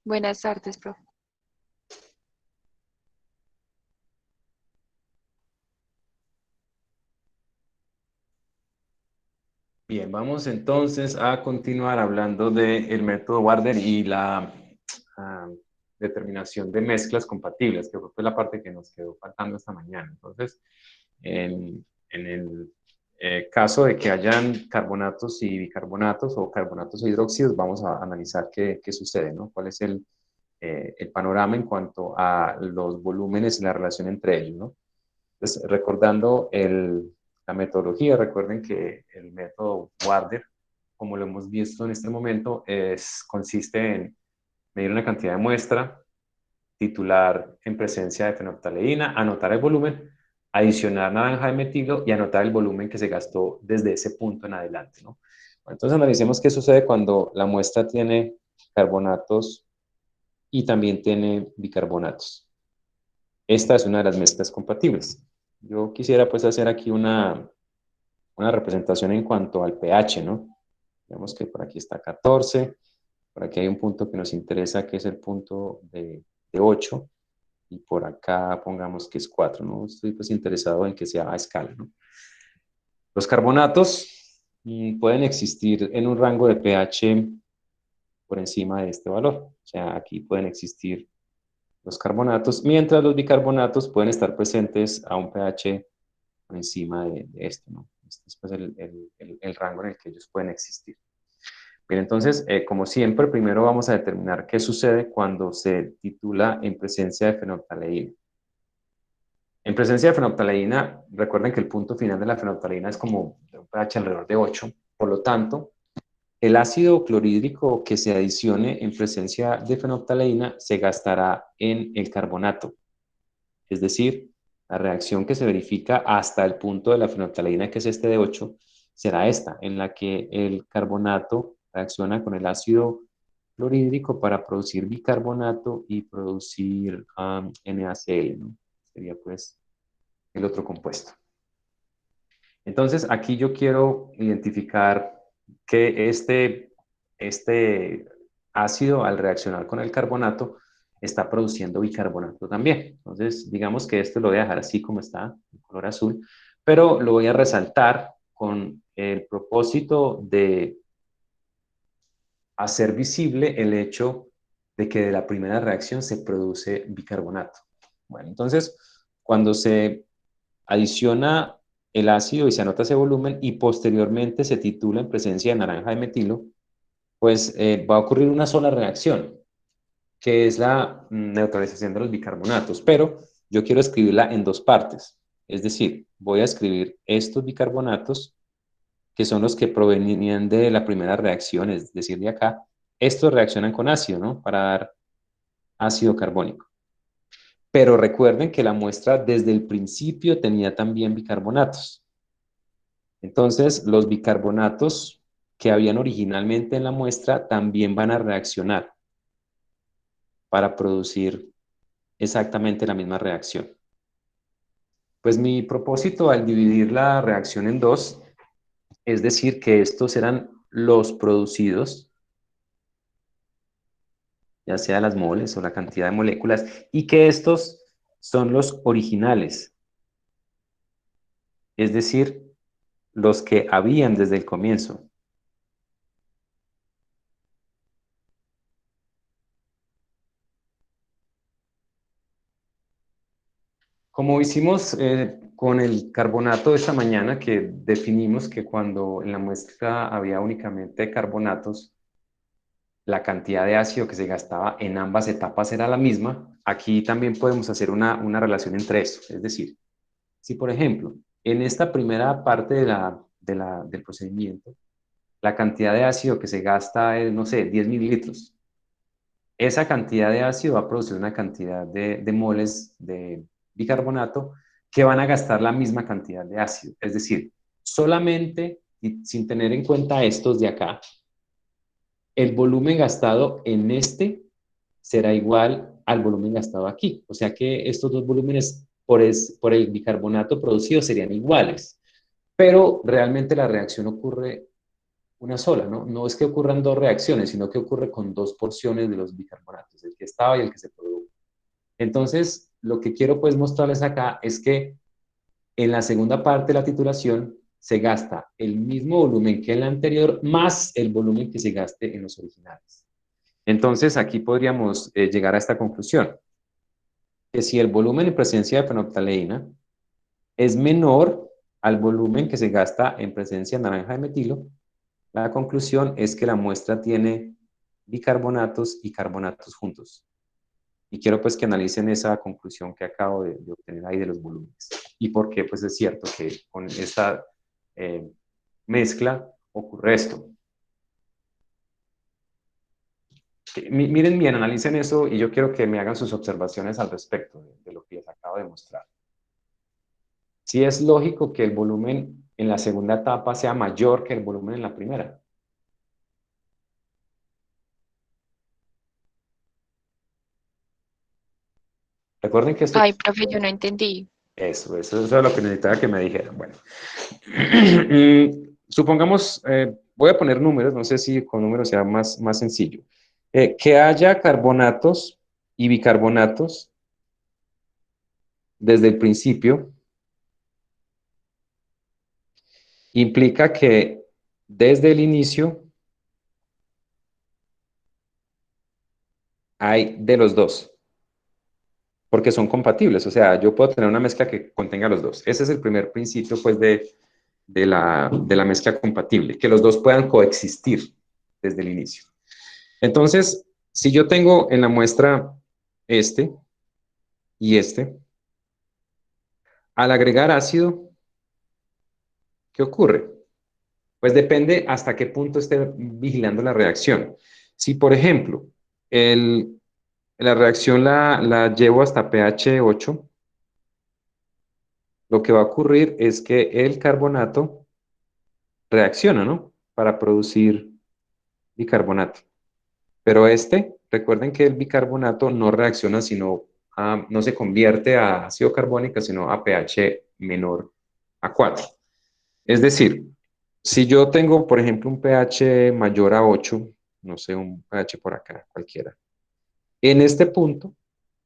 Buenas tardes, profe. Bien, vamos entonces a continuar hablando del método Warder y la ah, determinación de mezclas compatibles, que fue la parte que nos quedó faltando esta mañana. Entonces, en el caso de que hayan carbonatos y bicarbonatos o carbonatos e hidróxidos, vamos a analizar qué sucede, ¿no? ¿Cuál es el panorama en cuanto a los volúmenes y la relación entre ellos, ¿no? Entonces, recordando la metodología, recuerden que el método Warder, como lo hemos visto en este momento, consiste en medir una cantidad de muestra, titular en presencia de fenolftaleína, anotar el volumen, adicionar naranja de metilo y anotar el volumen que se gastó desde ese punto en adelante, ¿no? Entonces analicemos qué sucede cuando la muestra tiene carbonatos y también tiene bicarbonatos. Esta es una de las mezclas compatibles. Yo quisiera pues hacer aquí una representación en cuanto al pH, ¿no? Vemos que por aquí está 14, por aquí hay un punto que nos interesa que es el punto de 8 y por acá pongamos que es 4, ¿no? Estoy pues interesado en que sea a escala, ¿no? Los carbonatos pueden existir en un rango de pH por encima de este valor. O sea, aquí pueden existir los carbonatos, mientras los bicarbonatos pueden estar presentes a un pH por encima de esto, ¿no? Este es pues el rango en el que ellos pueden existir. Bien, entonces, como siempre, primero vamos a determinar qué sucede cuando se titula en presencia de fenolftaleína. En presencia de fenolftaleína, recuerden que el punto final de la fenolftaleína es como un pH alrededor de 8, por lo tanto, el ácido clorhídrico que se adicione en presencia de fenolftaleína se gastará en el carbonato. Es decir, la reacción que se verifica hasta el punto de la fenolftaleína, que es este de 8, será esta, en la que el carbonato reacciona con el ácido clorhídrico para producir bicarbonato y producir NaCl, ¿no? Sería pues el otro compuesto. Entonces, aquí yo quiero identificar que este ácido, al reaccionar con el carbonato, está produciendo bicarbonato también. Entonces, digamos que esto lo voy a dejar así como está, en color azul, pero lo voy a resaltar con el propósito de hacer visible el hecho de que de la primera reacción se produce bicarbonato. Bueno, entonces, cuando se adiciona el ácido y se anota ese volumen y posteriormente se titula en presencia de naranja de metilo, pues va a ocurrir una sola reacción, que es la neutralización de los bicarbonatos, pero yo quiero escribirla en dos partes. Es decir, voy a escribir estos bicarbonatos, que son los que provenían de la primera reacción, es decir, de acá. Estos reaccionan con ácido, ¿no? Para dar ácido carbónico. Pero recuerden que la muestra desde el principio tenía también bicarbonatos. Entonces, los bicarbonatos que habían originalmente en la muestra también van a reaccionar para producir exactamente la misma reacción. Pues mi propósito al dividir la reacción en dos es decir que estos eran los producidos, ya sea las moles o la cantidad de moléculas, y que estos son los originales, es decir, los que habían desde el comienzo. Como hicimos con el carbonato de esta mañana, que definimos que cuando en la muestra había únicamente carbonatos, la cantidad de ácido que se gastaba en ambas etapas era la misma, aquí también podemos hacer una relación entre eso. Es decir, si por ejemplo, en esta primera parte del procedimiento, la cantidad de ácido que se gasta es, no sé, 10 mililitros, esa cantidad de ácido va a producir una cantidad de moles de bicarbonato que van a gastar la misma cantidad de ácido. Es decir, solamente y sin tener en cuenta estos de acá, el volumen gastado en este será igual al volumen gastado aquí. O sea que estos dos volúmenes por el bicarbonato producido serían iguales. Pero realmente la reacción ocurre una sola, ¿no? No es que ocurran dos reacciones, sino que ocurre con dos porciones de los bicarbonatos. que estaba y el que se produjo. Entonces, lo que quiero pues mostrarles acá es que en la segunda parte de la titulación se gasta el mismo volumen que en la anterior más el volumen que se gaste en los originales. Entonces, aquí podríamos llegar a esta conclusión, que si el volumen en presencia de fenolftaleína es menor al volumen que se gasta en presencia de naranja de metilo, la conclusión es que la muestra tiene bicarbonatos y carbonatos juntos. Y quiero pues que analicen esa conclusión que acabo de obtener ahí de los volúmenes. Y por qué pues es cierto que con esta mezcla ocurre esto. Miren bien, analicen eso y yo quiero que me hagan sus observaciones al respecto de lo que les acabo de mostrar. Sí es lógico que el volumen en la segunda etapa sea mayor que el volumen en la primera. Recuerden que esto... Ay, profe, yo no entendí. Eso es lo que necesitaba que me dijeran. Bueno, supongamos, voy a poner números, no sé si con números sea más sencillo. Que haya carbonatos y bicarbonatos desde el principio implica que desde el inicio hay de los dos, porque son compatibles. O sea, yo puedo tener una mezcla que contenga los dos. Ese es el primer principio, pues, de la mezcla compatible, que los dos puedan coexistir desde el inicio. Entonces, si yo tengo en la muestra este y este, al agregar ácido, ¿qué ocurre? Pues depende hasta qué punto esté vigilando la reacción. Si, por ejemplo, la reacción la llevo hasta pH 8, lo que va a ocurrir es que el carbonato reacciona, ¿no? Para producir bicarbonato. Pero recuerden que el bicarbonato no reacciona, no se convierte a ácido carbónico, sino a pH menor a 4. Es decir, si yo tengo, por ejemplo, un pH mayor a 8, no sé, un pH por acá, cualquiera, en este punto,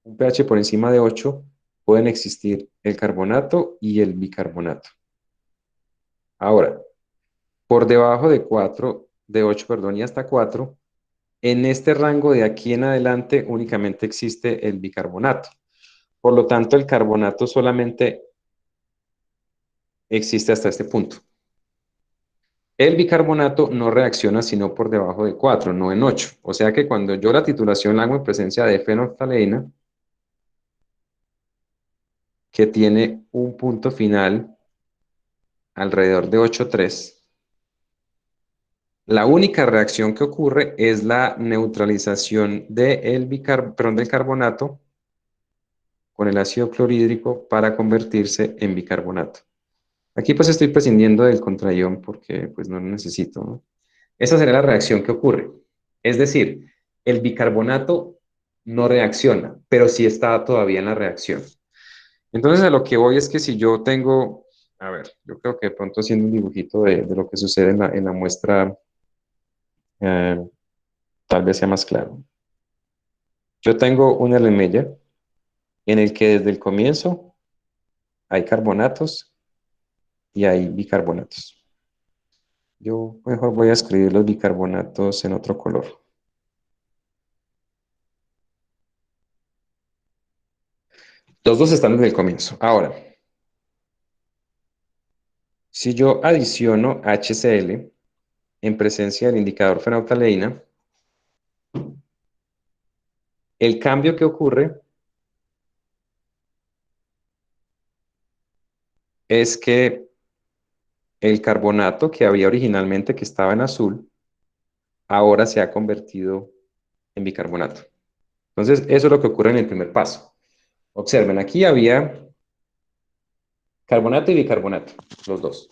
un pH por encima de 8, pueden existir el carbonato y el bicarbonato. Ahora, por debajo de 4, de 8, perdón, y hasta 4, en este rango de aquí en adelante únicamente existe el bicarbonato. Por lo tanto, el carbonato solamente existe hasta este punto. El bicarbonato no reacciona sino por debajo de 4, no en 8. O sea que cuando yo la titulación la hago en presencia de fenolftaleína, que tiene un punto final alrededor de 8,3, la única reacción que ocurre es la neutralización del carbonato con el ácido clorhídrico para convertirse en bicarbonato. Aquí pues estoy prescindiendo del contraión porque pues no lo necesito, ¿no? Esa sería la reacción que ocurre. Es decir, el bicarbonato no reacciona, pero sí está todavía en la reacción. Entonces a lo que voy es que si yo tengo, a ver, yo creo que de pronto haciendo un dibujito de lo que sucede en la muestra, eh, tal vez sea más claro. Yo tengo una alemella en el que desde el comienzo hay carbonatos y hay bicarbonatos. Yo mejor voy a escribir los bicarbonatos en otro color. Los dos están desde el comienzo. Ahora, si yo adiciono HCl en presencia del indicador fenolftaleína, el cambio que ocurre es que el carbonato que había originalmente, que estaba en azul, ahora se ha convertido en bicarbonato. Entonces, eso es lo que ocurre en el primer paso. Observen, aquí había carbonato y bicarbonato, los dos.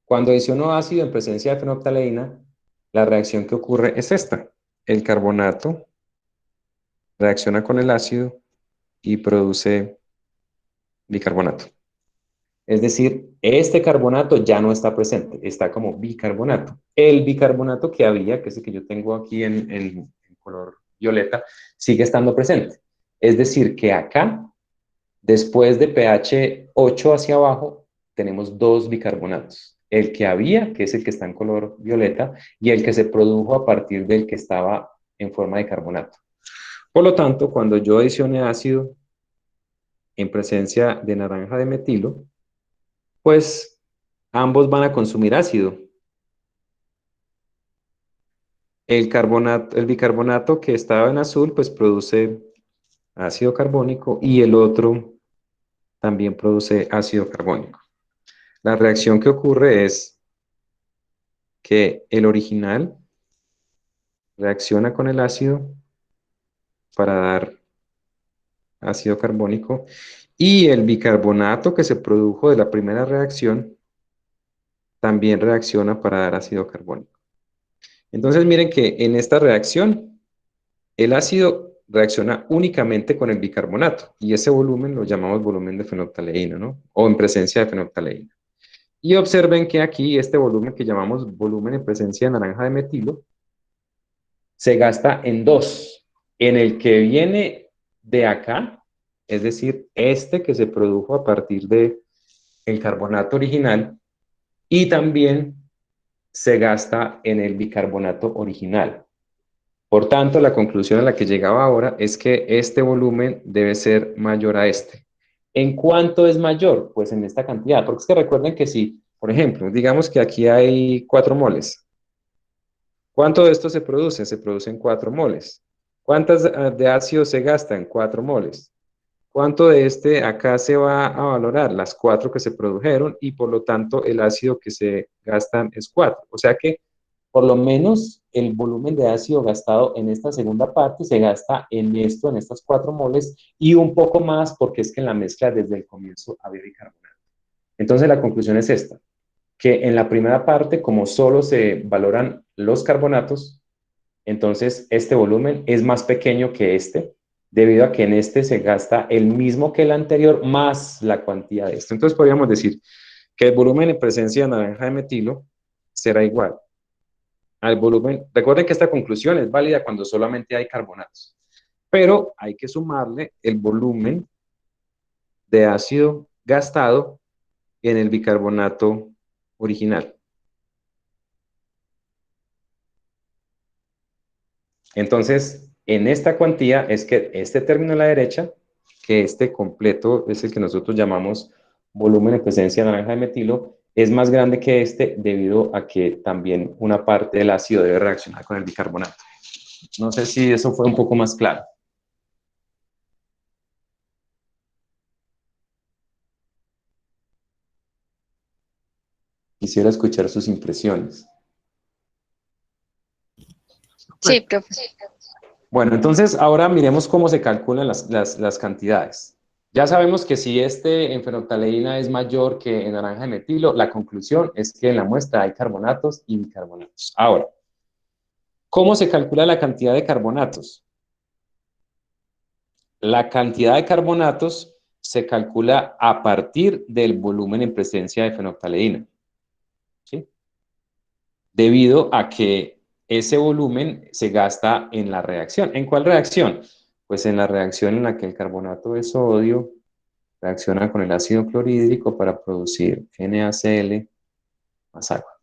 Cuando adiciono ácido en presencia de fenolftaleína, la reacción que ocurre es esta. El carbonato reacciona con el ácido y produce bicarbonato. Es decir, este carbonato ya no está presente, está como bicarbonato. El bicarbonato que había, que es el que yo tengo aquí en color violeta, sigue estando presente. Es decir, que acá, después de pH 8 hacia abajo, tenemos dos bicarbonatos. El que había, que es el que está en color violeta, y el que se produjo a partir del que estaba en forma de carbonato. Por lo tanto, cuando yo adicione ácido en presencia de naranja de metilo, pues ambos van a consumir ácido. El bicarbonato que estaba en azul, pues produce ácido carbónico y el otro también produce ácido carbónico. La reacción que ocurre es que el original reacciona con el ácido para dar ácido carbónico y el bicarbonato que se produjo de la primera reacción también reacciona para dar ácido carbónico. Entonces miren que en esta reacción el ácido reacciona únicamente con el bicarbonato y ese volumen lo llamamos volumen de fenolftaleína, ¿no? O en presencia de fenolftaleína. Y observen que aquí este volumen que llamamos volumen en presencia de naranja de metilo se gasta en dos. En el que viene de acá, es decir, este que se produjo a partir de el carbonato original, y también se gasta en el bicarbonato original. Por tanto, la conclusión a la que llegaba ahora es que este volumen debe ser mayor a este. ¿En cuánto es mayor? Pues en esta cantidad, porque es que recuerden que si, por ejemplo, digamos que aquí hay 4 moles, ¿cuánto de esto se produce? Se producen 4 moles. ¿Cuántas de ácido se gastan? 4 moles. ¿Cuánto de este acá se va a valorar? Las 4 que se produjeron y por lo tanto el ácido que se gastan es 4. O sea que por lo menos el volumen de ácido gastado en esta segunda parte se gasta en esto, en estas 4 moles y un poco más porque es que en la mezcla desde el comienzo había bicarbonato. Entonces la conclusión es esta, que en la primera parte como solo se valoran los carbonatos, entonces este volumen es más pequeño que este, debido a que en este se gasta el mismo que el anterior más la cuantía de esto. Entonces podríamos decir que el volumen en presencia de naranja de metilo será igual al volumen. Recuerden que esta conclusión es válida cuando solamente hay carbonatos, pero hay que sumarle el volumen de ácido gastado en el bicarbonato original. Entonces, en esta cuantía es que este término a la derecha, que este completo es el que nosotros llamamos volumen en presencia de naranja de metilo, es más grande que este debido a que también una parte del ácido debe reaccionar con el bicarbonato. No sé si eso fue un poco más claro. Quisiera escuchar sus impresiones. Sí, profe. Bueno, entonces ahora miremos cómo se calculan las cantidades. Ya sabemos que si este en fenolftaleína es mayor que en naranja de metilo, la conclusión es que en la muestra hay carbonatos y bicarbonatos. Ahora, ¿cómo se calcula la cantidad de carbonatos? La cantidad de carbonatos se calcula a partir del volumen en presencia de fenolftaleína, ¿sí? Debido a que ese volumen se gasta en la reacción. ¿En cuál reacción? Pues en la reacción en la que el carbonato de sodio reacciona con el ácido clorhídrico para producir NaCl más agua.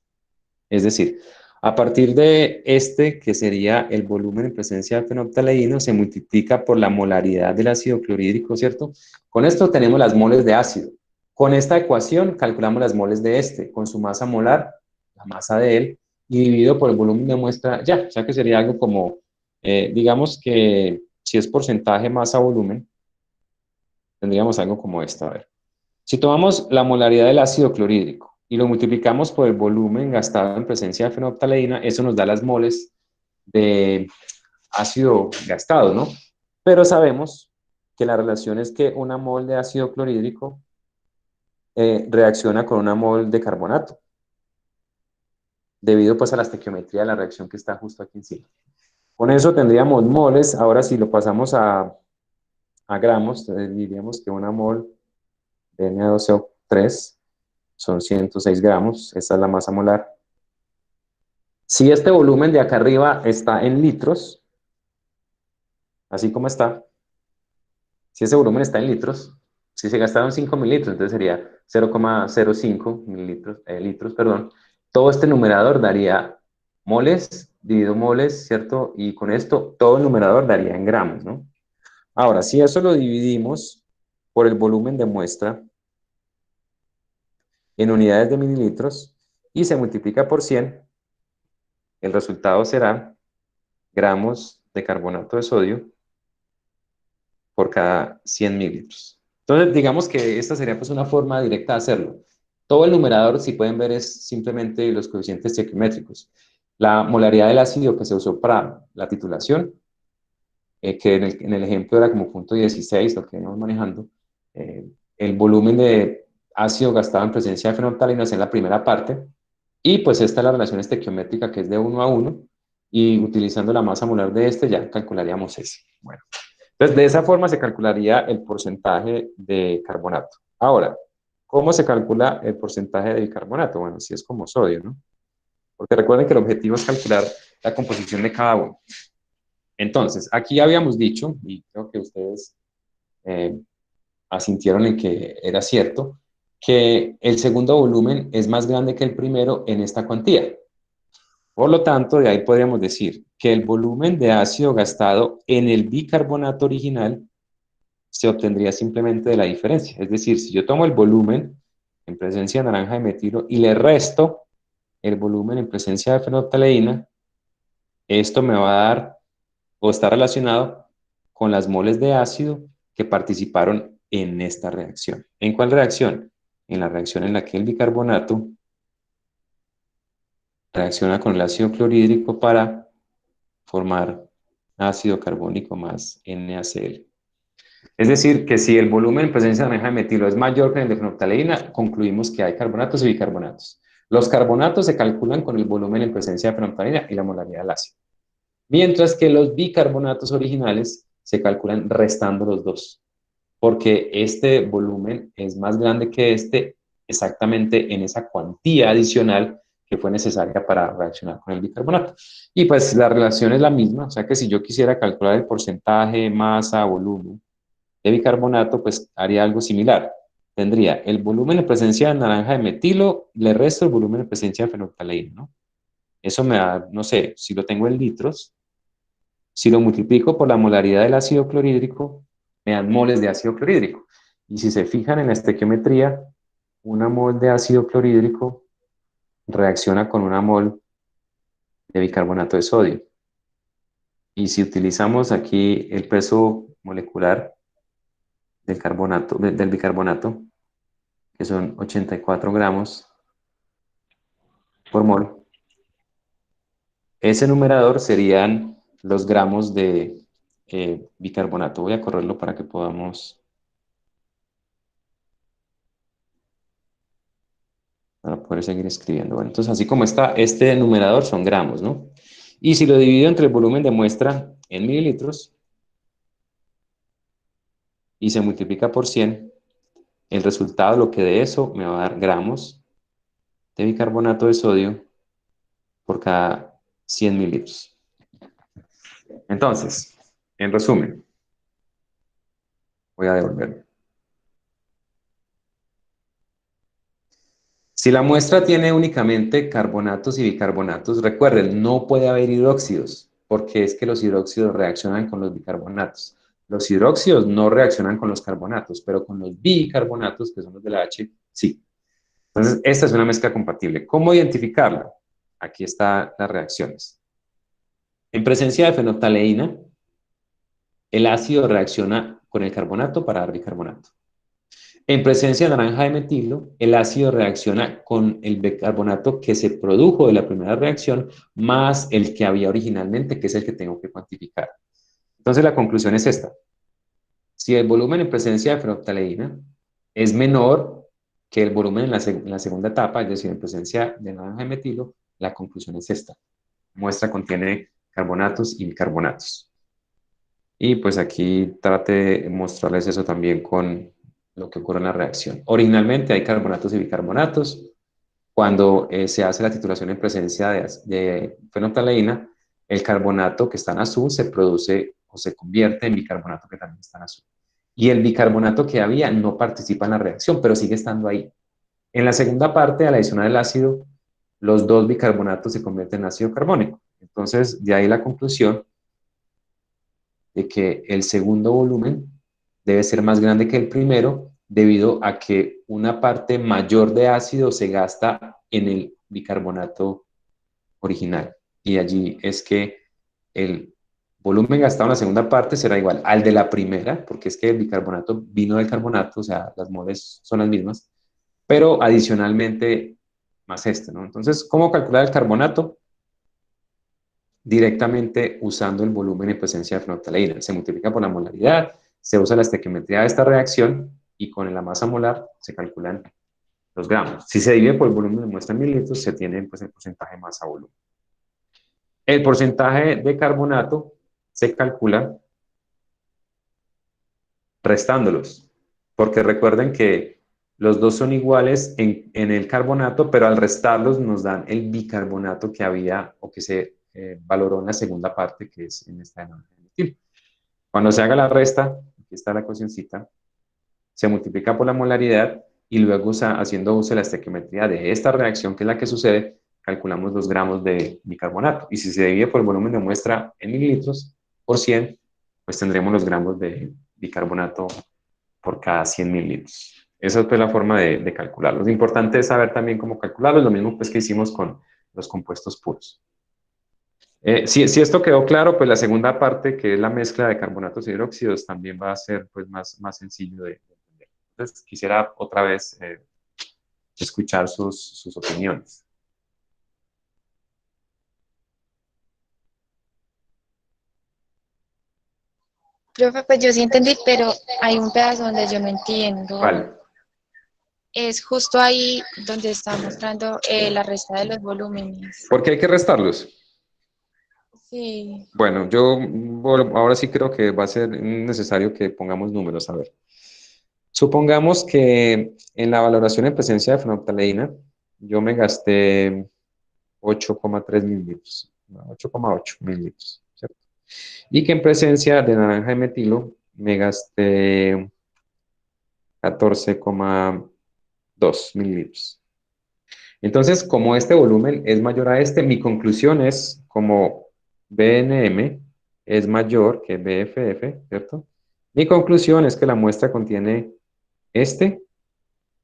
Es decir, a partir de este, que sería el volumen en presencia de fenolftaleína, se multiplica por la molaridad del ácido clorhídrico, ¿cierto? Con esto tenemos las moles de ácido. Con esta ecuación calculamos las moles de este, con su masa molar, la masa de él, y dividido por el volumen de muestra, ya, o sea que sería algo como, digamos que si es porcentaje masa-volumen, tendríamos algo como esto, a ver. Si tomamos la molaridad del ácido clorhídrico y lo multiplicamos por el volumen gastado en presencia de fenolftaleína, eso nos da las moles de ácido gastado, ¿no? Pero sabemos que la relación es que una mol de ácido clorhídrico reacciona con una mol de carbonato, debido pues a la estequiometría de la reacción que está justo aquí encima. Con eso tendríamos moles, ahora si lo pasamos a gramos, diríamos que una mol de Na2CO3 son 106 gramos, esa es la masa molar. Si este volumen de acá arriba está en litros, así como está, si ese volumen está en litros, si se gastaron 5 mililitros, entonces sería 0,05 mililitros, litros, perdón. Todo este numerador daría moles, dividido moles, ¿cierto? Y con esto todo el numerador daría en gramos, ¿no? Ahora, si eso lo dividimos por el volumen de muestra en unidades de mililitros y se multiplica por 100, el resultado será gramos de carbonato de sodio por cada 100 mililitros. Entonces, digamos que esta sería pues una forma directa de hacerlo. Todo el numerador, si pueden ver, es simplemente los coeficientes estequiométricos. La molaridad del ácido que se usó para la titulación, que en el ejemplo era como punto 16, lo que veníamos manejando, el volumen de ácido gastado en presencia de fenolftaleínas en la primera parte, y pues esta es la relación estequiométrica que es de 1 a 1, y utilizando la masa molar de este ya calcularíamos ese. Bueno. Entonces, de esa forma se calcularía el porcentaje de carbonato. Ahora, ¿cómo se calcula el porcentaje de bicarbonato? Bueno, si es como sodio, ¿no? Porque recuerden que el objetivo es calcular la composición de cada uno. Entonces, aquí habíamos dicho, y creo que ustedes asintieron en que era cierto, que el segundo volumen es más grande que el primero en esta cuantía. Por lo tanto, de ahí podríamos decir que el volumen de ácido gastado en el bicarbonato original se obtendría simplemente de la diferencia. Es decir, si yo tomo el volumen en presencia de naranja de metilo y le resto el volumen en presencia de fenolftaleína, esto me va a dar o está relacionado con las moles de ácido que participaron en esta reacción. ¿En cuál reacción? En la reacción en la que el bicarbonato reacciona con el ácido clorhídrico para formar ácido carbónico más NaCl. Es decir, que si el volumen en presencia de naranja de metilo es mayor que el de fenolftaleína, concluimos que hay carbonatos y bicarbonatos. Los carbonatos se calculan con el volumen en presencia de fenolftaleína y la molaridad del ácido. Mientras que los bicarbonatos originales se calculan restando los dos, porque este volumen es más grande que este exactamente en esa cuantía adicional que fue necesaria para reaccionar con el bicarbonato. Y pues la relación es la misma, o sea que si yo quisiera calcular el porcentaje masa, volumen de bicarbonato, pues haría algo similar. Tendría el volumen en presencia de naranja de metilo, le resto el volumen en presencia de fenolftaleína, ¿no? Eso me da, no sé, si lo tengo en litros, si lo multiplico por la molaridad del ácido clorhídrico, me dan moles de ácido clorhídrico. Y si se fijan en la estequiometría, una mol de ácido clorhídrico reacciona con una mol de bicarbonato de sodio. Y si utilizamos aquí el peso molecular del carbonato, del bicarbonato, que son 84 gramos por mol, ese numerador serían los gramos de bicarbonato. Voy a correrlo para que podamos, para poder seguir escribiendo. Bueno, entonces, así como está, este numerador son gramos, ¿no? Y si lo divido entre el volumen de muestra en mililitros y se multiplica por 100, el resultado, lo que de eso, me va a dar gramos de bicarbonato de sodio por cada 100 mililitros. Entonces, en resumen, voy a devolverlo. Si la muestra tiene únicamente carbonatos y bicarbonatos, recuerden, no puede haber hidróxidos, porque es que los hidróxidos reaccionan con los bicarbonatos. Los hidróxidos no reaccionan con los carbonatos, pero con los bicarbonatos, que son los de la H, sí. Entonces, esta es una mezcla compatible. ¿Cómo identificarla? Aquí están las reacciones. En presencia de fenolftaleína, el ácido reacciona con el carbonato para dar bicarbonato. En presencia de naranja de metilo, el ácido reacciona con el bicarbonato que se produjo de la primera reacción más el que había originalmente, que es el que tengo que cuantificar. Entonces la conclusión es esta. Si el volumen en presencia de fenolftaleína es menor que el volumen en la segunda etapa, es decir, en presencia de naranja de metilo, la conclusión es esta. La muestra contiene carbonatos y bicarbonatos. Y pues aquí trate de mostrarles eso también con lo que ocurre en la reacción. Originalmente hay carbonatos y bicarbonatos. Cuando se hace la titulación en presencia de fenolftaleína, el carbonato que está en azul se produce o se convierte en bicarbonato, que también está en azul. Y el bicarbonato que había no participa en la reacción, pero sigue estando ahí. En la segunda parte, al adicionar el ácido, los dos bicarbonatos se convierten en ácido carbónico. Entonces, de ahí la conclusión de que el segundo volumen debe ser más grande que el primero, debido a que una parte mayor de ácido se gasta en el bicarbonato original. Y allí es que el volumen gastado en la segunda parte será igual al de la primera, porque es que el bicarbonato vino del carbonato, o sea, las moles son las mismas, pero adicionalmente más este, ¿no? Entonces, ¿cómo calcular el carbonato? Directamente usando el volumen en presencia de fenolftaleína. Se multiplica por la molaridad, se usa la estequiometría de esta reacción y con la masa molar se calculan los gramos. Si se divide por el volumen de muestra en mililitros, se tiene pues, el porcentaje masa-volumen. El porcentaje de carbonato se calcula restándolos, porque recuerden que los dos son iguales en el carbonato, pero al restarlos nos dan el bicarbonato que había o que se valoró en la segunda parte, que es en esta de. Cuando se haga la resta, aquí está la ecuacióncita, se multiplica por la molaridad y luego haciendo uso de la estequiometría de esta reacción, que es la que sucede, calculamos los gramos de bicarbonato. Y si se divide por el volumen de muestra en mililitros por 100, pues tendremos los gramos de bicarbonato por cada 100 mililitros. Esa es pues, la forma de calcularlo. Lo importante es saber también cómo calcularlo, lo mismo pues, que hicimos con los compuestos puros. Si esto quedó claro, pues la segunda parte, que es la mezcla de carbonatos y hidróxidos, también va a ser pues, más sencillo de entender. Entonces, quisiera otra vez escuchar sus opiniones. Profe, pues yo sí entendí, pero hay un pedazo donde yo no entiendo. ¿Cuál? Es justo ahí donde está mostrando la resta de los volúmenes. ¿Por qué hay que restarlos? Sí. Bueno, yo ahora sí creo que va a ser necesario que pongamos números. A ver. Supongamos que en la valoración en presencia de fenolftaleína, yo me gasté 8,3 mililitros, 8,8 mililitros, ¿cierto? Y que en presencia de naranja de metilo me gasté 14,2 mililitros. Entonces, como este volumen es mayor a este, mi conclusión es como BNM es mayor que BFF, ¿cierto? Mi conclusión es que la muestra contiene este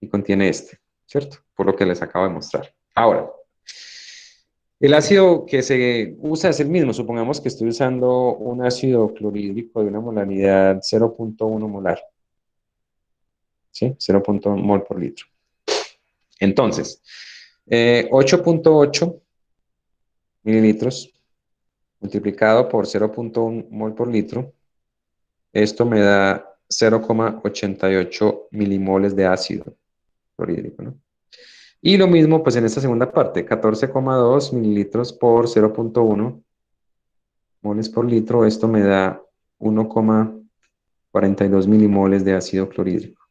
y contiene este, ¿cierto? Por lo que les acabo de mostrar. Ahora, el ácido que se usa es el mismo. Supongamos que estoy usando un ácido clorhídrico de una molaridad 0,1 molar, ¿sí? 0,1 mol por litro. Entonces, 8,8 mililitros multiplicado por 0,1 mol por litro, esto me da 0,88 milimoles de ácido clorhídrico, ¿no? Y lo mismo, pues en esta segunda parte, 14,2 mililitros por 0,1 moles por litro, esto me da 1,42 milimoles de ácido clorhídrico.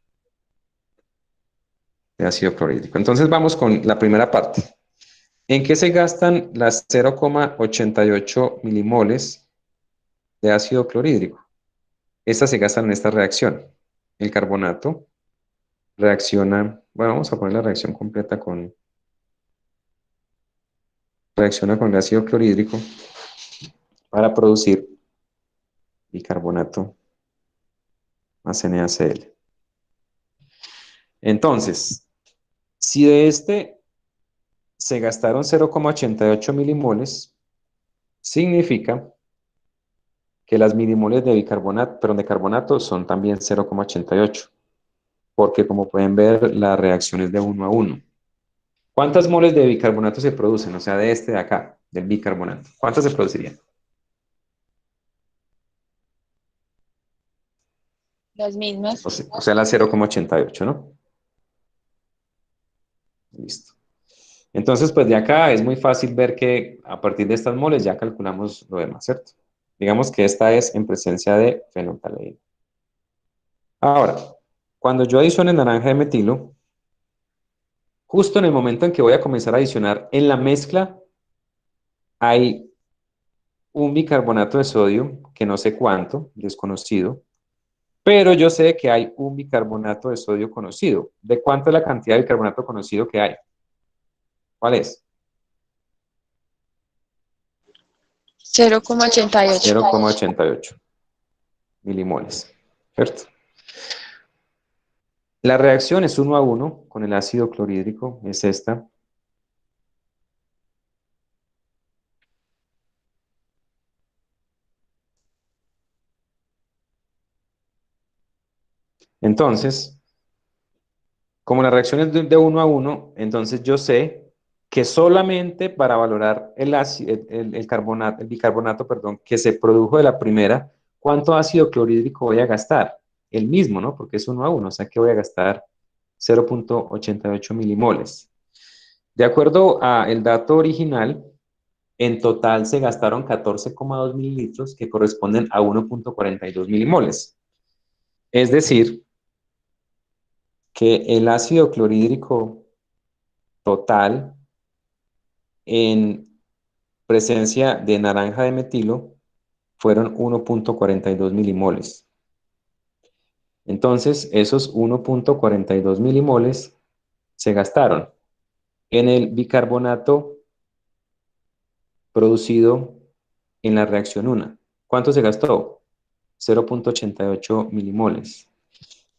Entonces vamos con la primera parte. ¿En qué se gastan las 0,88 milimoles de ácido clorhídrico? Estas se gastan en esta reacción. El carbonato reacciona, bueno, vamos a poner la reacción completa reacciona con el ácido clorhídrico para producir bicarbonato más NaCl. Entonces, si de este se gastaron 0,88 milimoles, significa que las milimoles de bicarbonato, perdón, de carbonato son también 0,88, porque como pueden ver, la reacción es de 1 a 1. ¿Cuántas moles de bicarbonato se producen? O sea, de este de acá, del bicarbonato. ¿Cuántas se producirían? Las mismas. O sea, las 0,88, ¿no? Listo. Entonces, pues de acá es muy fácil ver que a partir de estas moles ya calculamos lo demás, ¿cierto? Digamos que esta es en presencia de fenolftaleína. Ahora, cuando yo adicione naranja de metilo, justo en el momento en que voy a comenzar a adicionar en la mezcla, hay un bicarbonato de sodio, que no sé cuánto, desconocido, pero yo sé que hay un bicarbonato de sodio conocido. ¿De cuánto es la cantidad de bicarbonato conocido que hay? ¿Cuál es? 0,88. 0,88 milimoles, ¿cierto? La reacción es 1 a 1 con el ácido clorhídrico, es esta. Entonces, como la reacción es de 1 a 1, entonces yo sé que solamente para valorar el carbonato, el bicarbonato, perdón, que se produjo de la primera, ¿cuánto ácido clorhídrico voy a gastar? El mismo, ¿no? Porque es 1 a 1, o sea que voy a gastar 0,88 milimoles. De acuerdo al dato original, en total se gastaron 14,2 mililitros que corresponden a 1,42 milimoles. Es decir, que el ácido clorhídrico total en presencia de naranja de metilo fueron 1,42 milimoles. Entonces, esos 1,42 milimoles se gastaron en el bicarbonato producido en la reacción 1. ¿Cuánto se gastó? 0,88 milimoles.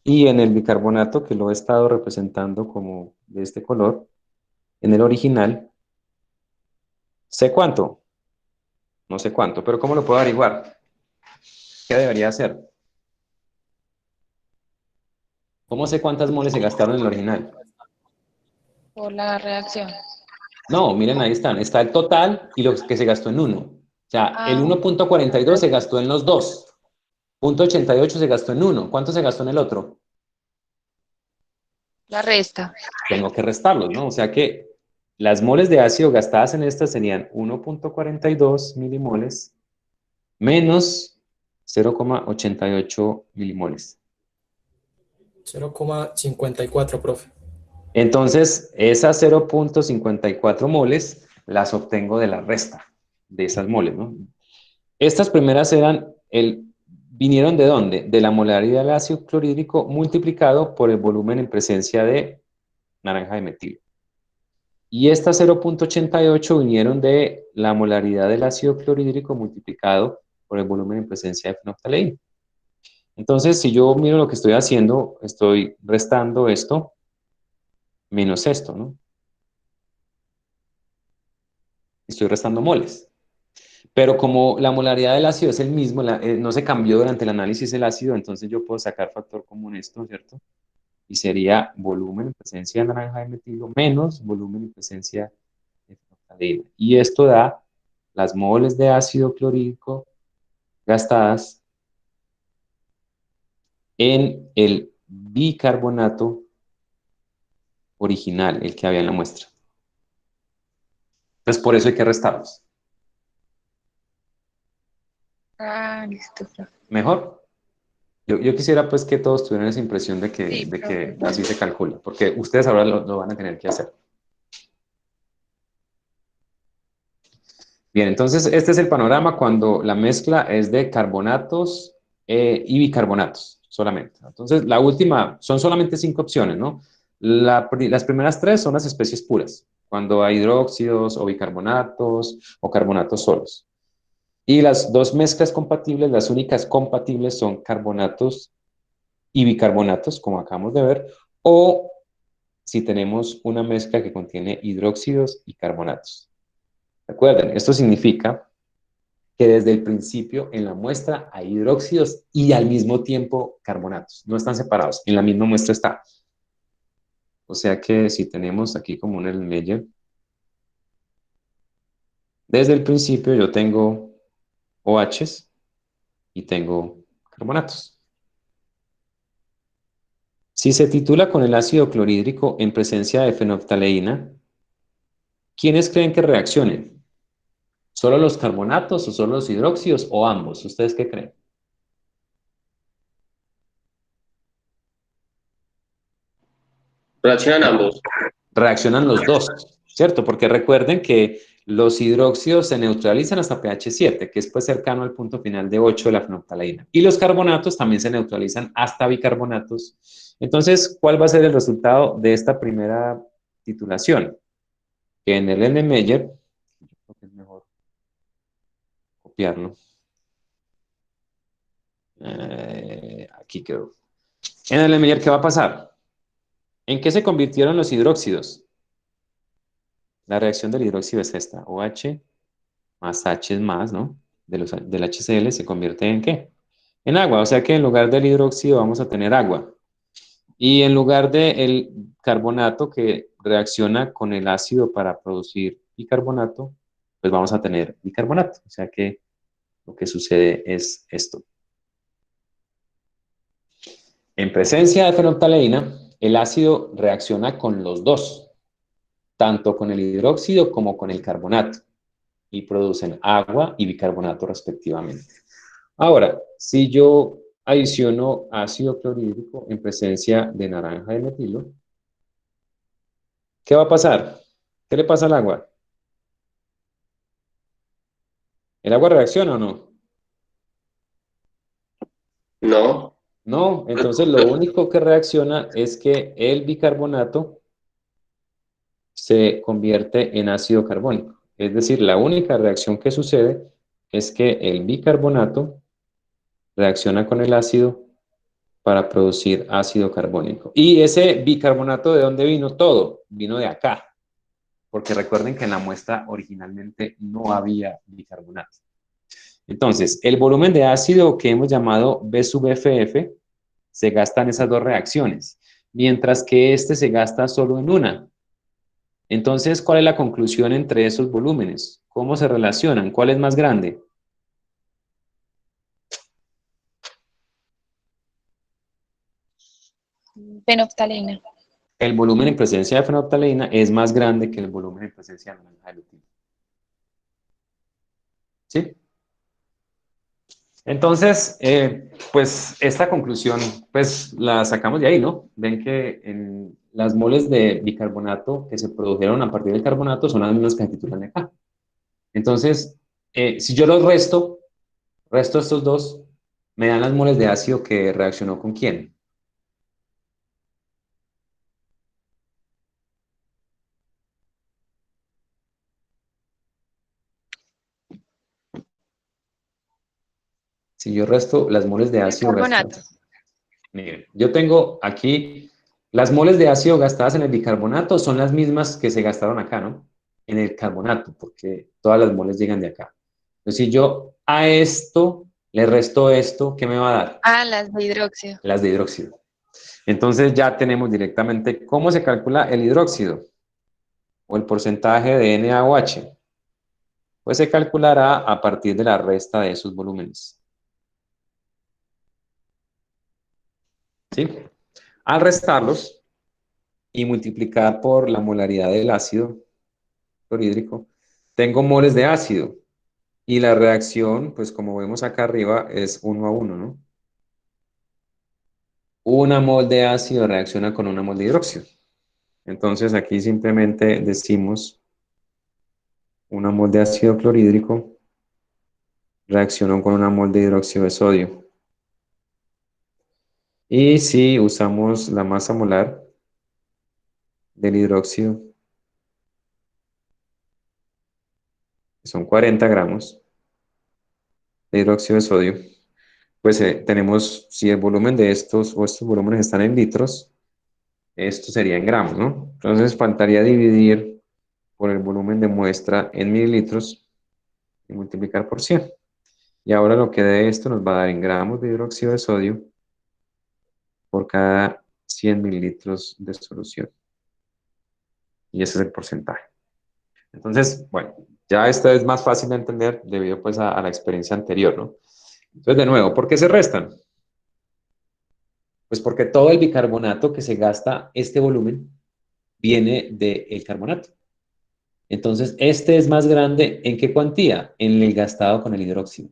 Y en el bicarbonato, que lo he estado representando como de este color, en el original, sé cuánto, no sé cuánto, pero ¿cómo lo puedo averiguar? ¿Qué debería hacer? ¿Cómo sé cuántas moles se gastaron en el original? Por la reacción. No, miren, ahí están. Está el total y lo que se gastó en uno. O sea, el Ah, 1,42 se gastó en los dos. 0,88 se gastó en uno. ¿Cuánto se gastó en el otro? la resta. Tengo que restarlos, ¿no? O sea que las moles de ácido gastadas en esta serían 1,42 milimoles menos 0,88 milimoles. 0,54, profe. Entonces, esas 0,54 moles las obtengo de la resta de esas moles, ¿no? Estas primeras vinieron ¿de dónde? De la molaridad del ácido clorhídrico multiplicado por el volumen en presencia de naranja de metilo. Y estas 0,88 vinieron de la molaridad del ácido clorhídrico multiplicado por el volumen en presencia de fenolftaleína. Entonces, si yo miro lo que estoy haciendo, estoy restando esto menos esto, ¿no? Estoy restando moles. Pero como la molaridad del ácido es el mismo, no se cambió durante el análisis del ácido, entonces yo puedo sacar factor común esto, ¿cierto? Y sería volumen en presencia de naranja de metilo menos volumen en presencia de fenolftaleína. Y esto da las moles de ácido clorhídrico gastadas en el bicarbonato original, el que había en la muestra. Entonces, por eso hay que restarlos. Ah, listo, profe. ¿Mejor? Yo quisiera pues que todos tuvieran esa impresión de Sí, de que profe. así se calcula, porque ustedes ahora lo van a tener que hacer. Bien, entonces este es el panorama cuando la mezcla es de carbonatos y bicarbonatos solamente. Entonces la última, son solamente 5 opciones, ¿no? Las primeras 3 son las especies puras, cuando hay hidróxidos o bicarbonatos o carbonatos solos. Y las dos mezclas compatibles, las únicas compatibles son carbonatos y bicarbonatos, como acabamos de ver, o si tenemos una mezcla que contiene hidróxidos y carbonatos. Recuerden, esto significa que desde el principio en la muestra hay hidróxidos y al mismo tiempo carbonatos. No están separados, en la misma muestra está. O sea que si tenemos aquí como un Erlenmeyer, desde el principio yo tengo OHs y tengo carbonatos. Si se titula con el ácido clorhídrico en presencia de fenolftaleína, ¿quiénes creen que reaccionen? ¿Solo los carbonatos o solo los hidróxidos o ambos? ¿Ustedes qué creen? Reaccionan ambos. Reaccionan los dos, ¿cierto? Porque recuerden que los hidróxidos se neutralizan hasta pH 7, que es pues cercano al punto final de 8 de la fenolftaleína. Y los carbonatos también se neutralizan hasta bicarbonatos. Entonces, ¿cuál va a ser el resultado de esta primera titulación? Que en el N-Meyer, yo creo que es mejor copiarlo. Aquí quedó. En el N-Meyer, ¿qué va a pasar? ¿En qué se convirtieron los hidróxidos? La reacción del hidróxido es esta, OH más H es más, ¿no? Del HCl se convierte ¿en qué? En agua, o sea que en lugar del hidróxido vamos a tener agua. Y en lugar del carbonato que reacciona con el ácido para producir bicarbonato, pues vamos a tener bicarbonato. O sea que lo que sucede es esto. En presencia de fenolftaleína, el ácido reacciona con los dos, tanto con el hidróxido como con el carbonato, y producen agua y bicarbonato respectivamente. Ahora, si yo adiciono ácido clorhídrico en presencia de naranja de metilo, ¿qué va a pasar? ¿Qué le pasa al agua? ¿El agua reacciona o no? No, No, entonces lo único que reacciona es que el bicarbonato se convierte en ácido carbónico. Es decir, la única reacción que sucede es que el bicarbonato reacciona con el ácido para producir ácido carbónico. Y ese bicarbonato, ¿de dónde vino? Todo vino de acá, porque recuerden que en la muestra originalmente no había bicarbonato. Entonces, el volumen de ácido que hemos llamado B sub FF se gasta en esas dos reacciones, mientras que este se gasta solo en una. Entonces, ¿cuál es la conclusión entre esos volúmenes? ¿Cómo se relacionan? ¿Cuál es más grande? Fenolftaleína. El volumen en presencia de fenolftaleína es más grande que el volumen en presencia de naranja de metilo. ¿Sí? Entonces, pues esta conclusión, pues la sacamos de ahí, ¿no? Ven que en las moles de bicarbonato que se produjeron a partir del carbonato son las mismas que se titulan acá. Entonces, si yo los resto estos dos, me dan las moles de ácido que reaccionó con quién. Si yo resto las moles de ácido Bicarbonato. gastadas. Miren, yo tengo aquí las moles de ácido gastadas en el bicarbonato son las mismas que se gastaron acá, ¿no? En el carbonato, porque todas las moles llegan de acá. Entonces, si yo a esto le resto esto, ¿qué me va a dar? Ah, las de hidróxido. Las de hidróxido. Entonces ya tenemos directamente cómo se calcula el hidróxido o el porcentaje de NaOH. Pues se calculará a partir de la resta de esos volúmenes. ¿Sí? Al restarlos y multiplicar por la molaridad del ácido clorhídrico, tengo moles de ácido. Y la reacción, pues como vemos acá arriba, es 1 a 1, ¿no? Una mol de ácido reacciona con una mol de hidróxido. Entonces aquí simplemente decimos una mol de ácido clorhídrico reaccionó con una mol de hidróxido de sodio. Y si usamos la masa molar del hidróxido, que son 40 gramos de hidróxido de sodio, pues tenemos, si el volumen de estos o estos volúmenes están en litros, esto sería en gramos, ¿no? Entonces faltaría dividir por el volumen de muestra en mililitros y multiplicar por 100. Y ahora lo que de esto nos va a dar en gramos de hidróxido de sodio por cada 100 mililitros de solución. Y ese es el porcentaje. Entonces, bueno, ya esta es más fácil de entender debido pues a la experiencia anterior, ¿no? Entonces, de nuevo, ¿por qué se restan? Pues porque todo el bicarbonato que se gasta este volumen viene del carbonato. Entonces, este es más grande ¿en qué cuantía? En el gastado con el hidróxido.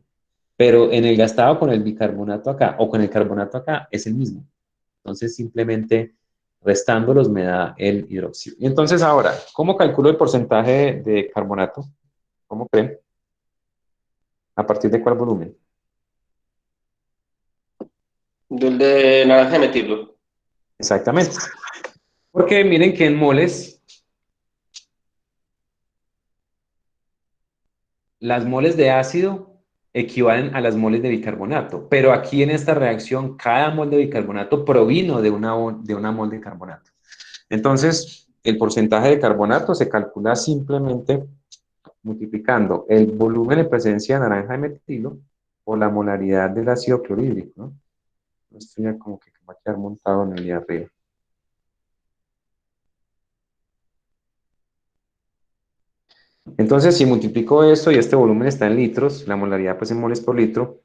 Pero en el gastado con el bicarbonato acá o con el carbonato acá es el mismo. Entonces, simplemente restándolos me da el hidróxido. Y entonces ahora, ¿cómo calculo el porcentaje de carbonato? ¿Cómo creen? ¿A partir de cuál volumen? Del de naranja de metilo. Exactamente. Porque miren que en moles, las moles de ácido equivalen a las moles de bicarbonato, pero aquí en esta reacción cada mol de bicarbonato provino de una mol de carbonato. Entonces, el porcentaje de carbonato se calcula simplemente multiplicando el volumen en presencia de naranja de metilo por la molaridad del ácido clorhídrico, ¿no? Esto ya como que va a quedar montado en el de arriba. Entonces, si multiplico esto y este volumen está en litros, la molaridad pues en moles por litro,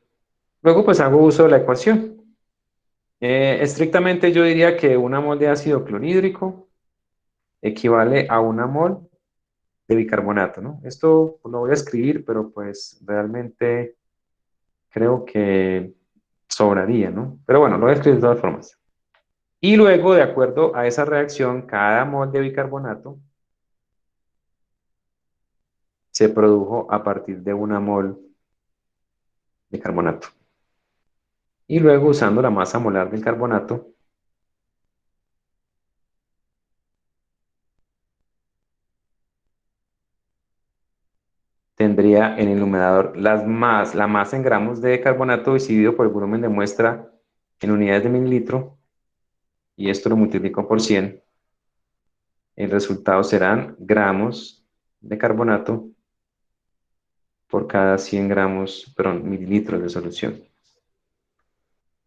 luego pues hago uso de la ecuación. Estrictamente yo diría que una mol de ácido clorhídrico equivale a una mol de bicarbonato, ¿no? Esto lo voy a escribir, pero pues realmente creo que sobraría, ¿no? Pero bueno, lo voy a escribir de todas formas. Y luego, de acuerdo a esa reacción, cada mol de bicarbonato se produjo a partir de una mol de carbonato. Y luego, usando la masa molar del carbonato, tendría en el numerador la masa en gramos de carbonato dividido por el volumen de muestra en unidades de mililitro, y esto lo multiplico por 100. El resultado serán gramos de carbonato por cada 100 gramos, perdón, mililitros de solución.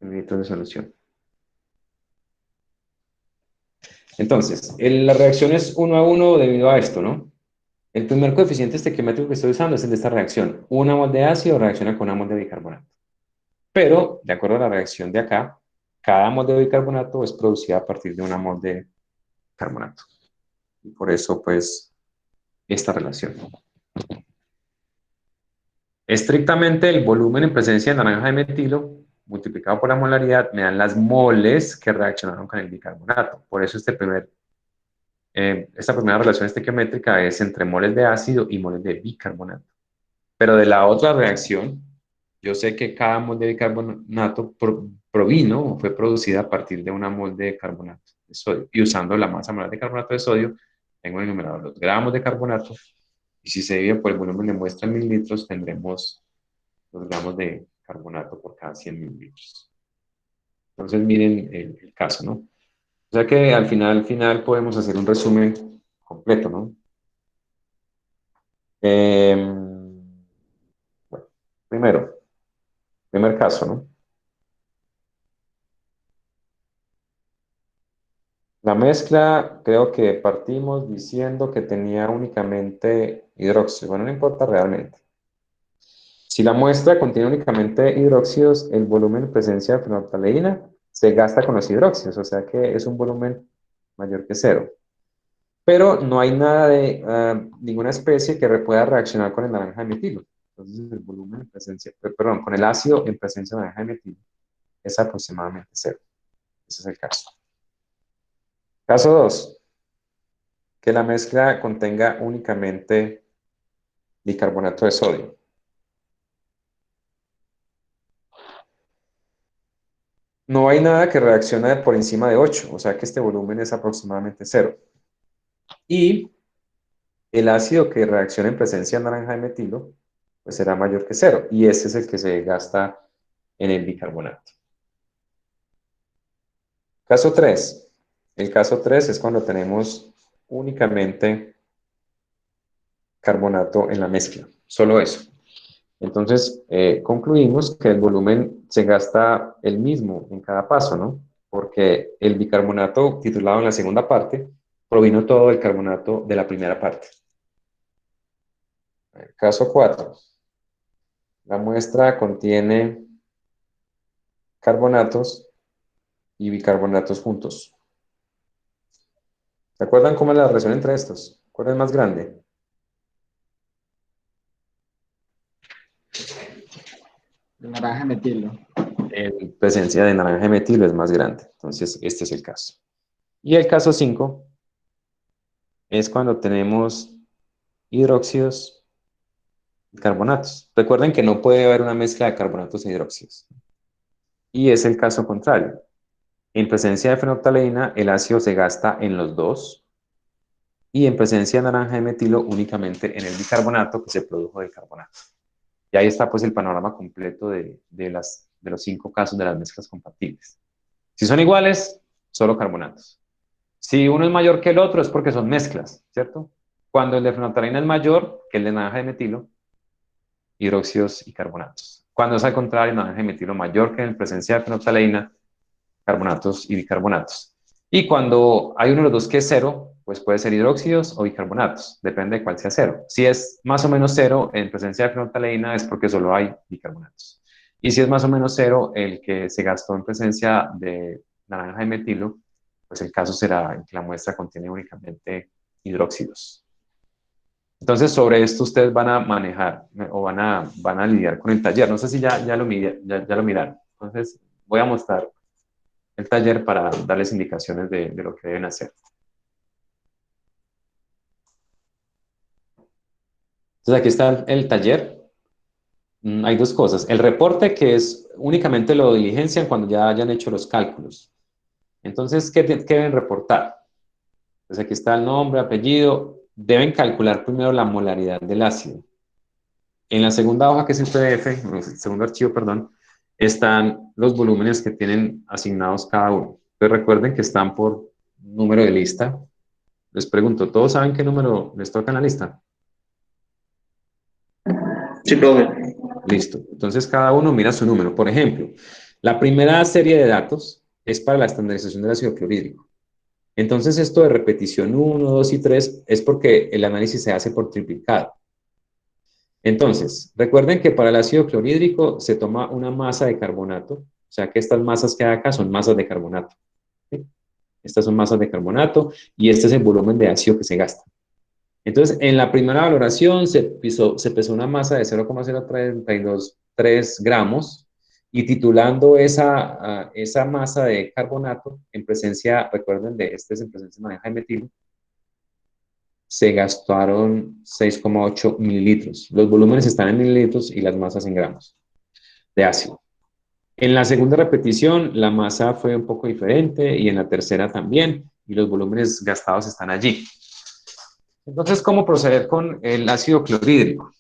Mililitros de solución. Entonces, la reacción es 1 a 1 debido a esto, ¿no? El primer coeficiente estequiométrico que estoy usando es el de esta reacción. Una mol de ácido reacciona con una mol de bicarbonato. Pero, de acuerdo a la reacción de acá, cada mol de bicarbonato es producida a partir de una mol de carbonato. Y por eso, pues, esta relación. Estrictamente, el volumen en presencia de naranja de metilo multiplicado por la molaridad me dan las moles que reaccionaron con el bicarbonato. Por eso esta primera relación estequiométrica es entre moles de ácido y moles de bicarbonato. Pero de la otra reacción, yo sé que cada mol de bicarbonato provino o fue producida a partir de una mol de carbonato de sodio. Y usando la masa molar de carbonato de sodio, tengo en el numerador los gramos de carbonato. Y si se divide por el volumen de muestra en mililitros, tendremos los gramos de carbonato por cada 100 mililitros. Entonces, miren el caso, ¿no? O sea que al final podemos hacer un resumen completo, ¿no? Bueno, primer caso, ¿no? La mezcla, creo que partimos diciendo que tenía únicamente hidróxido. Bueno, no importa realmente. Si la muestra contiene únicamente hidróxidos, el volumen en presencia de fenolftaleína se gasta con los hidróxidos, o sea que es un volumen mayor que cero. Pero no hay nada de ninguna especie que pueda reaccionar con el naranja de metilo. Entonces el volumen en presencia, perdón, con el ácido en presencia de naranja de metilo es aproximadamente cero. Ese es el caso. Caso 2, que la mezcla contenga únicamente bicarbonato de sodio. No hay nada que reaccione por encima de 8, o sea que este volumen es aproximadamente cero. Y el ácido que reacciona en presencia de naranja de metilo, pues será mayor que cero, y ese es el que se gasta en el bicarbonato. Caso 3. El caso 3 es cuando tenemos únicamente carbonato en la mezcla, solo eso. Entonces, concluimos que el volumen se gasta el mismo en cada paso, ¿no? Porque el bicarbonato titulado en la segunda parte provino todo del carbonato de la primera parte. Caso 4. La muestra contiene carbonatos y bicarbonatos juntos. ¿Se acuerdan cómo es la relación entre estos? ¿Cuál es más grande? Naranja de metilo. En presencia de naranja de metilo es más grande. Entonces, este es el caso. Y el caso 5 es cuando tenemos hidróxidos carbonatos. Recuerden que no puede haber una mezcla de carbonatos e hidróxidos. Y es el caso contrario. En presencia de fenolftaleína, el ácido se gasta en los dos, y en presencia de naranja de metilo únicamente en el bicarbonato que se produjo del carbonato. Y ahí está pues el panorama completo de los 5 casos de las mezclas compatibles. Si son iguales, solo carbonatos. Si uno es mayor que el otro es porque son mezclas, ¿cierto? Cuando el de fenolftaleína es mayor que el de naranja de metilo, hidróxidos y carbonatos. Cuando es al contrario, naranja de metilo mayor que en presencia de fenolftaleína, carbonatos y bicarbonatos. Y cuando hay uno de los dos que es cero, pues puede ser hidróxidos o bicarbonatos, depende de cuál sea cero. Si es más o menos cero en presencia de fenolftaleína es porque solo hay bicarbonatos. Y si es más o menos cero el que se gastó en presencia de naranja de metilo, pues el caso será en que la muestra contiene únicamente hidróxidos. Entonces, sobre esto ustedes van a manejar o van a lidiar con el taller. No sé si ya lo miraron. Entonces, voy a mostrar el taller para darles indicaciones de lo que deben hacer. Entonces, aquí está el taller. Hay dos cosas. El reporte, que es únicamente lo diligencian cuando ya hayan hecho los cálculos. Entonces, ¿qué deben reportar? Pues aquí está el nombre, apellido. Deben calcular primero la molaridad del ácido. En la segunda hoja, que es el PDF, el segundo archivo, perdón, están los volúmenes que tienen asignados cada uno. Entonces recuerden que están por número de lista. Les pregunto, ¿todos saben qué número les toca en la lista? Sí, profe. Listo. Entonces cada uno mira su número. Por ejemplo, la primera serie de datos es para la estandarización del ácido clorhídrico. Entonces esto de repetición 1, 2 y 3 es porque el análisis se hace por triplicado. Entonces, recuerden que para el ácido clorhídrico se toma una masa de carbonato, o sea que estas masas que hay acá son masas de carbonato. ¿Sí? Estas son masas de carbonato y este es el volumen de ácido que se gasta. Entonces, en la primera valoración se pesó una masa de 0,032 gramos y titulando esa masa de carbonato en presencia, recuerden, este es en presencia de naranja de metilo, se gastaron 6,8 mililitros. Los volúmenes están en mililitros y las masas en gramos de ácido. En la segunda repetición, la masa fue un poco diferente y en la tercera también, y los volúmenes gastados están allí. Entonces, ¿cómo proceder con el ácido clorhídrico?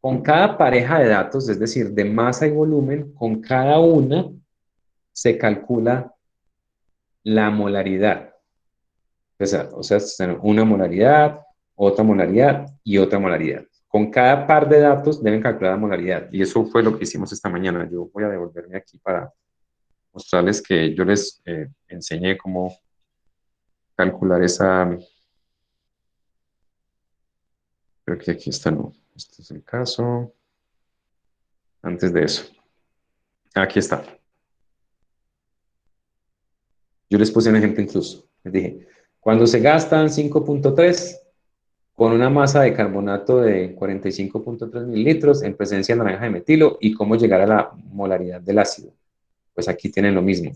Con cada pareja de datos, es decir, de masa y volumen, con cada una se calcula la molaridad. O sea, una molaridad, otra molaridad y otra molaridad. Con cada par de datos deben calcular la molaridad. Y eso fue lo que hicimos esta mañana. Yo voy a devolverme aquí para mostrarles que yo les enseñé cómo calcular esa. Creo que aquí está, no. Este es el caso. Antes de eso. Aquí está. Yo les puse un ejemplo incluso. Les dije, cuando se gastan 5,3 con una masa de carbonato de 45,3 mililitros en presencia de naranja de metilo y cómo llegar a la molaridad del ácido. Pues aquí tienen lo mismo.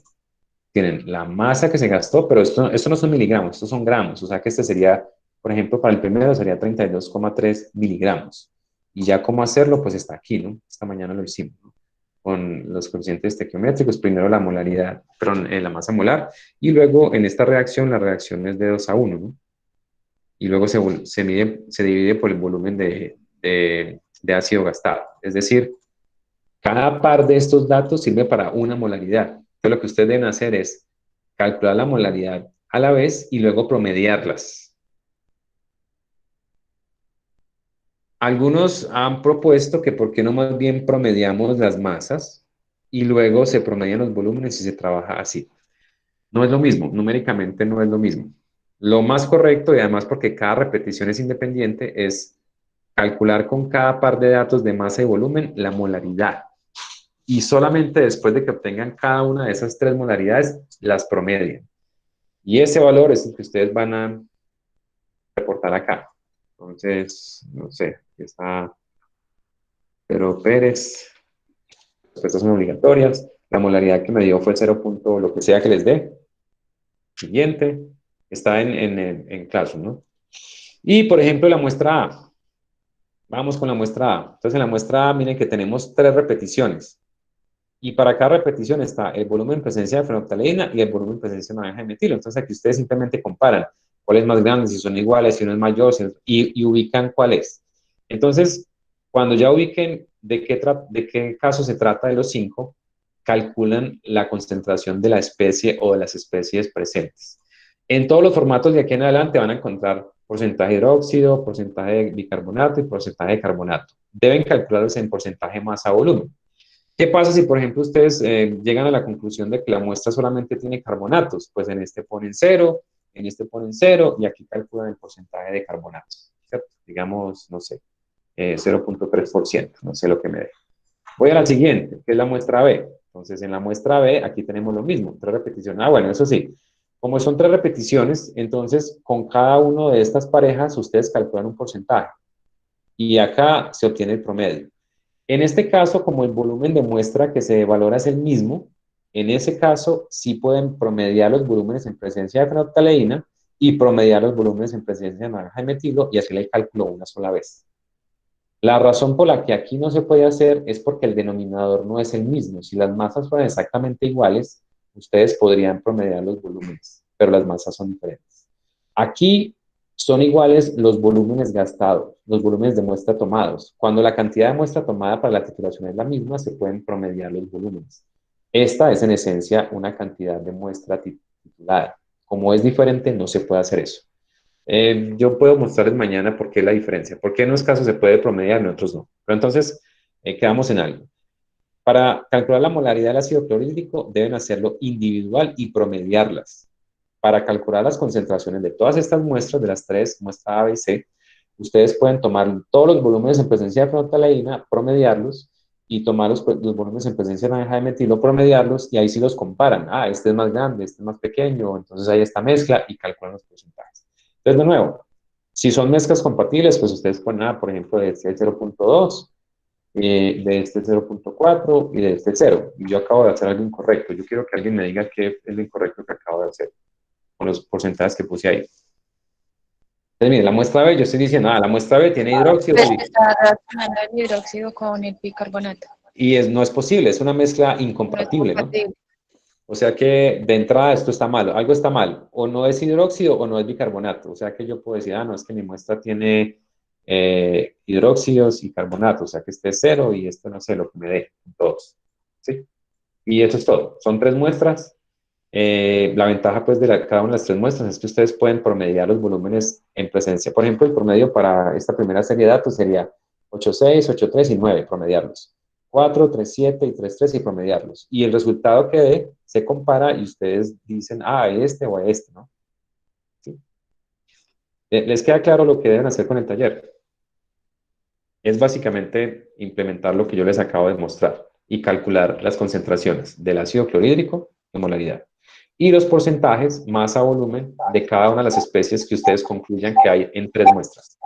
Tienen la masa que se gastó, pero esto no son miligramos, estos son gramos. O sea que este sería, por ejemplo, para el primero sería 32,3 miligramos. Y ya cómo hacerlo, pues está aquí, ¿no? Esta mañana lo hicimos, ¿no? Con los coeficientes estequiométricos, primero la molaridad, perdón, la masa molar, y luego en esta reacción, la reacción es de 2:1, ¿no? Y luego se divide por el volumen de ácido gastado. Es decir, cada par de estos datos sirve para una molaridad. Entonces, lo que ustedes deben hacer es calcular la molaridad a la vez y luego promediarlas. Algunos han propuesto que por qué no más bien promediamos las masas y luego se promedian los volúmenes y se trabaja así. No es lo mismo, numéricamente no es lo mismo. Lo más correcto, y además porque cada repetición es independiente, es calcular con cada par de datos de masa y volumen la molaridad. Y solamente después de que obtengan cada una de esas 3 molaridades, las promedian. Y ese valor es el que ustedes van a reportar acá. Entonces, no sé, aquí está Pedro Pérez. Estas son obligatorias. La molaridad que me dio fue 0. Lo que sea que les dé. Siguiente. Está en Classroom, ¿no? Y, por ejemplo, la muestra A. Vamos con la muestra A. Entonces, en la muestra A, miren que tenemos 3 repeticiones. Y para cada repetición está el volumen en presencia de fenolftaleína y el volumen en presencia de naranja de metilo. Entonces, aquí ustedes simplemente comparan cuál es más grande, si son iguales, si uno es mayor, y ubican cuál es. Entonces, cuando ya ubiquen de qué caso se trata de los 5, calculan la concentración de la especie o de las especies presentes. En todos los formatos de aquí en adelante van a encontrar porcentaje de hidróxido, porcentaje de bicarbonato y porcentaje de carbonato. Deben calcularlos en porcentaje masa volumen. ¿Qué pasa si, por ejemplo, ustedes llegan a la conclusión de que la muestra solamente tiene carbonatos? Pues en este ponen 0, en este ponen 0 y aquí calculan el porcentaje de carbonatos, ¿cierto? Digamos, no sé, 0.3%, no sé lo que me dé. Voy a la siguiente, que es la muestra B. Entonces, en la muestra B, aquí tenemos lo mismo, 3 repeticiones. Ah, bueno, eso sí, como son 3 repeticiones, entonces con cada una de estas parejas ustedes calculan un porcentaje y acá se obtiene el promedio. En este caso, como el volumen de muestra que se valora es el mismo, en ese caso sí pueden promediar los volúmenes en presencia de fenolftaleína y promediar los volúmenes en presencia de naranja de metilo y hacerle el cálculo una sola vez. La razón por la que aquí no se puede hacer es porque el denominador no es el mismo. Si las masas fueran exactamente iguales, ustedes podrían promediar los volúmenes, pero las masas son diferentes. Aquí son iguales los volúmenes gastados, los volúmenes de muestra tomados. Cuando la cantidad de muestra tomada para la titulación es la misma, se pueden promediar los volúmenes. Esta es en esencia una cantidad de muestra titulada. Como es diferente, no se puede hacer eso. Yo puedo mostrarles mañana por qué la diferencia, por qué en unos casos se puede promediar y en otros no. Pero entonces, quedamos en algo. Para calcular la molaridad del ácido clorhídrico, deben hacerlo individual y promediarlas. Para calcular las concentraciones de todas estas muestras, de las 3, muestra A, B y C, ustedes pueden tomar todos los volúmenes en presencia de fenolftaleína, promediarlos, y tomar los volúmenes en presencia de naranja de metilo, promediarlos, y ahí sí los comparan. Ah, este es más grande, este es más pequeño, entonces hay esta mezcla y calculan los porcentajes. Entonces, de nuevo, si son mezclas compatibles, pues ustedes ponen, por ejemplo, de este 0.2, de este 0.4 y de este 0. Y yo acabo de hacer algo incorrecto. Yo quiero que alguien me diga qué es lo incorrecto que acabo de hacer con los porcentajes que puse ahí. Entonces, mire, la muestra B, yo estoy diciendo, la muestra B tiene hidróxido. Está reaccionando el hidróxido con el bicarbonato. Y no es posible, es una mezcla incompatible, ¿no? O sea que de entrada esto está mal, algo está mal, o no es hidróxido o no es bicarbonato. O sea que yo puedo decir, no, es que mi muestra tiene hidróxidos y carbonatos, o sea que este es 0 y esto no sé lo que me dé, todos. ¿Sí? Y eso es todo. Son 3 muestras. La ventaja pues de cada una de las 3 muestras es que ustedes pueden promediar los volúmenes en presencia. Por ejemplo, el promedio para esta primera serie de datos sería 8.6, 8.3 y 9, promediarlos. 4, 3, 7 y 3, 3 y promediarlos. Y el resultado que dé se compara y ustedes dicen, este o este, ¿no? ¿Sí? ¿Les queda claro lo que deben hacer con el taller? Es básicamente implementar lo que yo les acabo de mostrar y calcular las concentraciones del ácido clorhídrico en molaridad y los porcentajes masa volumen de cada una de las especies que ustedes concluyan que hay en 3 muestras.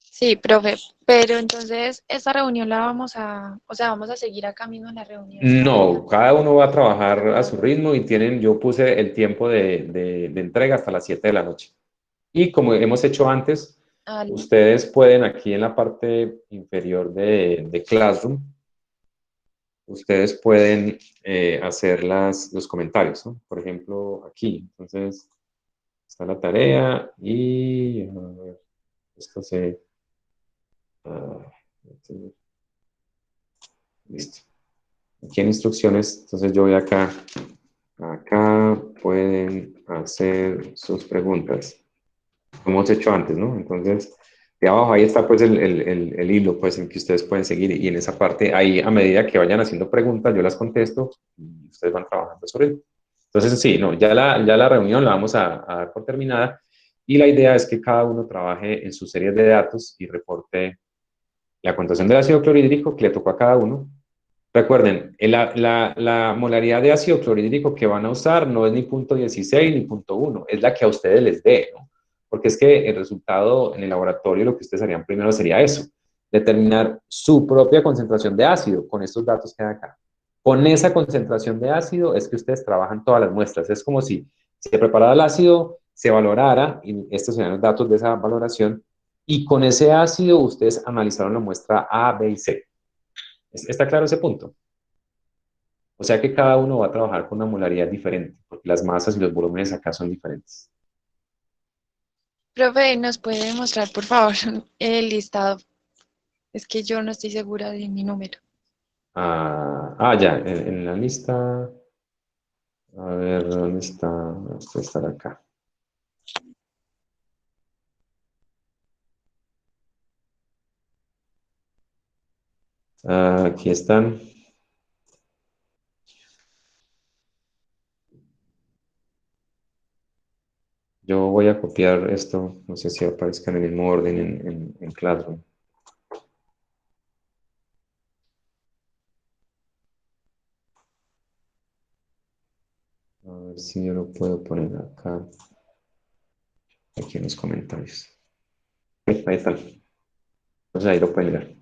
Sí, profe, pero entonces esta reunión la vamos vamos a seguir acá mismo en la reunión. No, cada uno va a trabajar a su ritmo y yo puse el tiempo de entrega hasta las 7 de la noche. Y como hemos hecho antes, ustedes pueden aquí en la parte inferior de Classroom, ustedes pueden hacer los comentarios, ¿no? Por ejemplo, aquí. Entonces, está la tarea y a ver, esto se... listo. Aquí en instrucciones, entonces yo voy acá pueden hacer sus preguntas, como hemos hecho antes, ¿no? Entonces, de abajo ahí está pues el hilo pues en que ustedes pueden seguir y en esa parte, ahí a medida que vayan haciendo preguntas, yo las contesto y ustedes van trabajando sobre ello. Entonces, sí, no, ya la reunión la vamos a dar por terminada y la idea es que cada uno trabaje en sus series de datos y reporte la concentración del ácido clorhídrico que le tocó a cada uno. Recuerden, la molaridad de ácido clorhídrico que van a usar no es ni .16 ni .1, es la que a ustedes les dé, ¿no? Porque es que el resultado en el laboratorio, lo que ustedes harían primero sería eso, determinar su propia concentración de ácido con estos datos que hay acá. Con esa concentración de ácido es que ustedes trabajan todas las muestras. Es como si Se preparara el ácido, se valorara, y estos serían los datos de esa valoración, y con ese ácido ustedes analizaron la muestra A, B y C. ¿Está claro ese punto? O sea que cada uno va a trabajar con una molaridad diferente, porque las masas y los volúmenes acá son diferentes. Profe, ¿nos puede mostrar, por favor, el listado? Es que yo no estoy segura de mi número. Ya, en la lista. A ver, ¿dónde está? Esto estar acá. Aquí están. Yo voy a copiar esto, no sé si aparezcan en el mismo orden en Classroom. A ver si yo lo puedo poner acá, aquí en los comentarios. Ahí está. Entonces ahí lo pueden ver.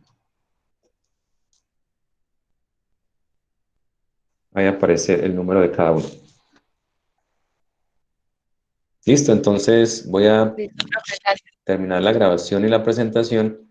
Ahí aparece el número de cada uno. Listo, entonces voy a Listo, profe, gracias. terminar la grabación y la presentación